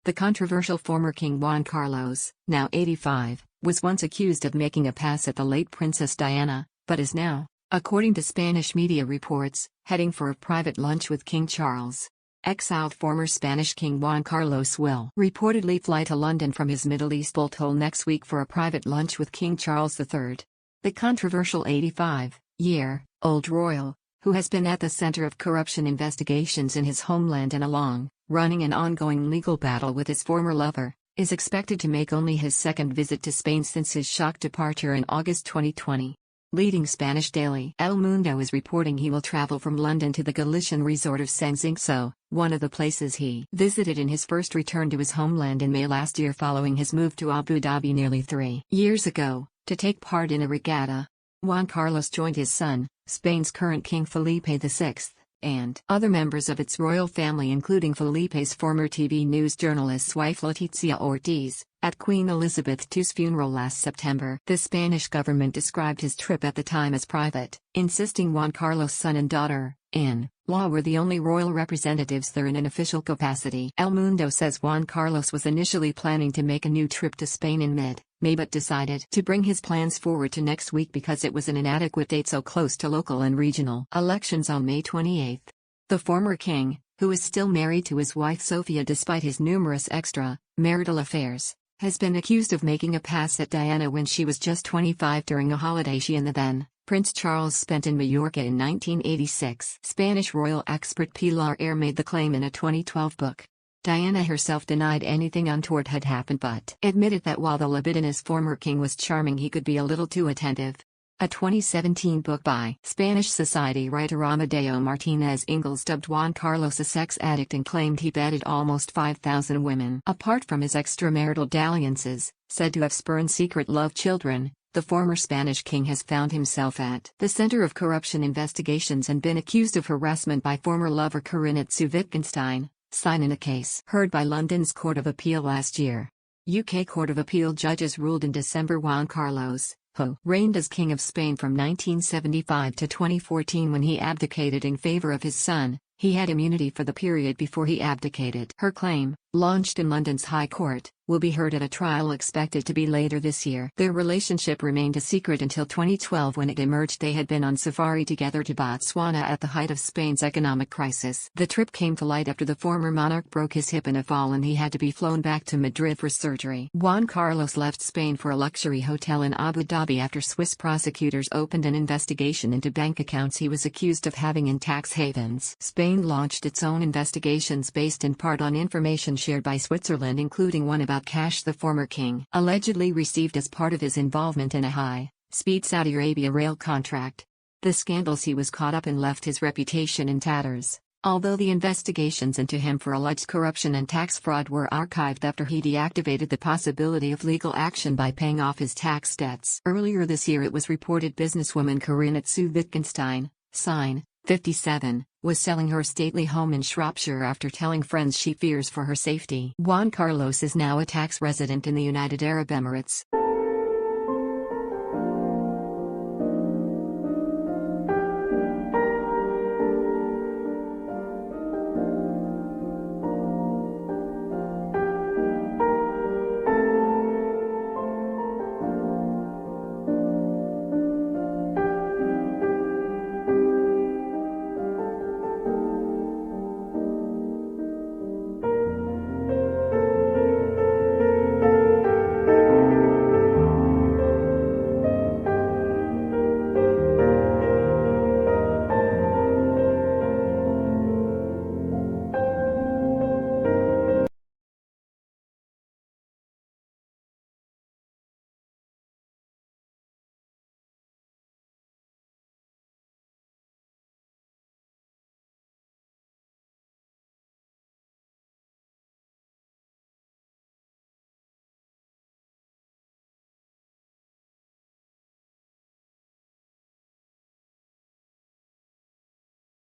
The controversial former King Juan Carlos, now 85, was once accused of making a pass at the late Princess Diana, but is now, according to Spanish media reports, heading for a private lunch with King Charles. Exiled former Spanish King Juan Carlos will reportedly fly to London from his Middle East hole next week for a private lunch with King Charles III. The controversial 85-year-old royal, who has been at the center of corruption investigations in his homeland and a long-running and ongoing legal battle with his former lover, is expected to make only his second visit to Spain since his shock departure in August 2020. Leading Spanish daily El Mundo is reporting he will travel from London to the Galician resort of Sanxenxo, one of the places he visited in his first return to his homeland in May last year following his move to Abu Dhabi nearly 3 years ago, to take part in a regatta. Juan Carlos joined his son, Spain's current King Felipe VI, and other members of its royal family including Felipe's former TV news journalist's wife Letizia Ortiz, at Queen Elizabeth II's funeral last September. The Spanish government described his trip at the time as private, insisting Juan Carlos' son and daughter-in-law were the only royal representatives there in an official capacity. El Mundo says Juan Carlos was initially planning to make a new trip to Spain in mid-May but decided to bring his plans forward to next week because it was an inadequate date so close to local and regional elections on May 28. The former king, who is still married to his wife Sofia despite his numerous extra-marital affairs, has been accused of making a pass at Diana when she was just 25 during a holiday she and the then Prince Charles spent in Mallorca in 1986. Spanish royal expert Pilar Ayer made the claim in a 2012 book. Diana herself denied anything untoward had happened but admitted that while the libidinous former king was charming he could be a little too attentive. A 2017 book by Spanish society writer Amadeo Martinez Ingalls dubbed Juan Carlos a sex addict and claimed he bedded almost 5,000 women. Apart from his extramarital dalliances, said to have spurned secret love children, the former Spanish king has found himself at the center of corruption investigations and been accused of harassment by former lover Karinitsu Wittgenstein, sign in a case heard by London's Court of Appeal last year. UK Court of Appeal judges ruled in December Juan Carlos, who reigned as King of Spain from 1975 to 2014 when he abdicated in favor of his son, he had immunity for the period before he abdicated. Her claim, launched in London's High Court, will be heard at a trial expected to be later this year. Their relationship remained a secret until 2012 when it emerged they had been on safari together to Botswana at the height of Spain's economic crisis. The trip came to light after the former monarch broke his hip in a fall and he had to be flown back to Madrid for surgery. Juan Carlos left Spain for a luxury hotel in Abu Dhabi after Swiss prosecutors opened an investigation into bank accounts he was accused of having in tax havens. Spain launched its own investigations based in part on information shared by Switzerland, including one about cash the former king allegedly received as part of his involvement in a high-speed Saudi Arabia rail contract. The scandals he was caught up in left his reputation in tatters, although the investigations into him for alleged corruption and tax fraud were archived after he deactivated the possibility of legal action by paying off his tax debts. Earlier this year it was reported businesswoman Karinitsu Wittgenstein, sign, 57, was selling her stately home in Shropshire after telling friends she fears for her safety. Juan Carlos is now a tax resident in the United Arab Emirates.